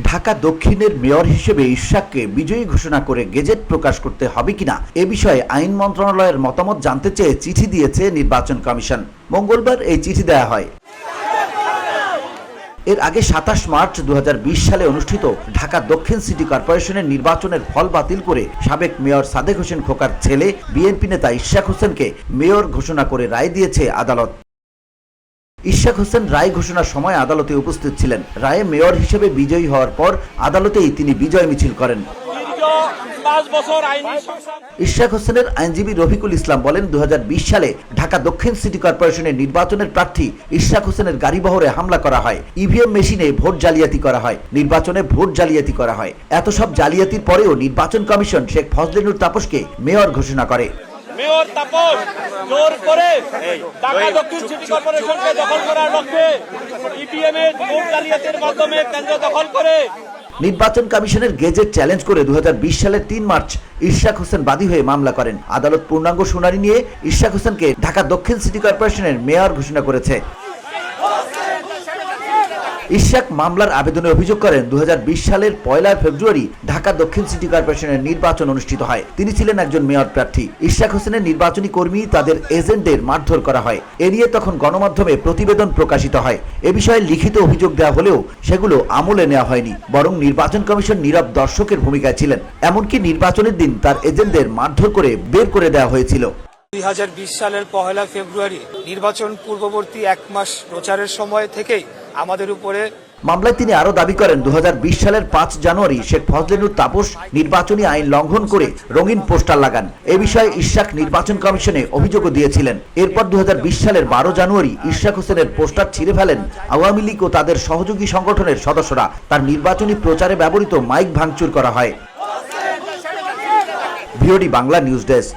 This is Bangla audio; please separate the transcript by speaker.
Speaker 1: ঢাকা দক্ষিণের মেয়র হিসেবে ইশাককে বিজয়ী ঘোষণা করে গেজেট প্রকাশ করতে হবে কিনা এ বিষয়ে আইন মন্ত্রণালয়ের মতামত জানতে চেয়ে চিঠি দিয়েছে নির্বাচন কমিশন। মঙ্গলবার এই চিঠি দেয়া হয়। এর আগে ২৭ মার্চ ২০২০ সালে অনুষ্ঠিত ঢাকা দক্ষিণ সিটি কর্পোরেশনের নির্বাচনের ফল বাতিল করে সাবেক মেয়র সাদেক হোসেন খোকার ছেলে বিএনপি নেতা ইশাক হোসেনকে মেয়র ঘোষণা করে রায় দিয়েছে আদালত। ইশাক হোসেন রায় ঘোষণার সময় আদালতে উপস্থিত ছিলেন। রায়ে মেয়র হিসেবে বিজয়ী হওয়ার পর আদালতেই তিনি বিজয় মিছিল করেন। ইশাক হোসেনের আইনজীবী রফিকুল ইসলাম বলেন, ২০২০ সালে ঢাকা দক্ষিণ সিটি কর্পোরেশনের নির্বাচনের প্রার্থী ইশাক হোসেনের গাড়িবহরে হামলা করা হয়, ইভিএম মেশিনে ভোট জালিয়াতি করা হয়, নির্বাচনে ভোট জালিয়াতি করা হয়। এত সব জালিয়াতির পরেও নির্বাচন কমিশন শেখ ফজলে নূর তাপসকে মেয়র ঘোষণা করে।
Speaker 2: মেয়র তাপস জোর করে ঢাকা দক্ষিণ সিটি কর্পোরেশনকে দখল করার লক্ষ্যে ইভিএম এর ভোট জালিয়াতির মাধ্যমে কেন্দ্র দখল করে।
Speaker 1: নির্বাচন কমিশনের গেজেট চ্যালেঞ্জ করে ২০২০ সালের ৩ মার্চ ইশাক হোসেন বাদী হয়ে মামলা করেন। আদালত পূর্ণাঙ্গ শুনানি নিয়ে ইশাক হোসেনকে ঢাকা দক্ষিণ সিটি কর্পোরেশনের মেয়র ঘোষণা করেছে। ইশাক মামলার আবেদনে অভিযোগ করেন, ২০২০ সালের ১ ফেব্রুয়ারি ঢাকা দক্ষিণ সিটি কর্পোরেশনের নির্বাচন অনুষ্ঠিত হয়। তিনি ছিলেন একজন মেয়র প্রার্থী। ইশাক হোসেনের নির্বাচনী কর্মী তাদের এজেন্টদের মারধর করা হয়। এ নিয়ে তখন গণমাধ্যমে প্রতিবেদন প্রকাশিত হয়। এ বিষয়ে লিখিত অভিযোগ দেওয়া হলেও সেগুলো আমলে নেওয়া হয়নি, বরং নির্বাচন কমিশন নীরব দর্শকের ভূমিকায় ছিলেন। এমনকি নির্বাচনের দিন তার এজেন্টদের মারধর করে বের করে দেওয়া হয়েছিল।
Speaker 3: ২০২০ সালের ১ ফেব্রুয়ারি নির্বাচন পূর্ববর্তী ১ মাস প্রচারের সময় থেকেই আমাদের উপরে
Speaker 1: মামলায় তিনি আরো দাবি করেন, ২০২০ সালের ৫ জানুয়ারি শেখ ফজলে নূর তাপস নির্বাচনী আইন লঙ্ঘন করে রঙিন পোস্টার লাগান। এ বিষয়ে ইশাক নির্বাচন কমিশনে অভিযোগও দিয়েছিলেন। এরপর ২০২০ সালের ১২ জানুয়ারি ইশাক হোসেনের পোস্টার ছিঁড়ে ফেলেন আওয়ামী লীগ ও তাদের সহযোগী সংগঠনের সদস্যরা। তার নির্বাচনী প্রচারে ব্যবহৃত মাইক ভাঙচুর করা হয়। VOD Bangla news desk.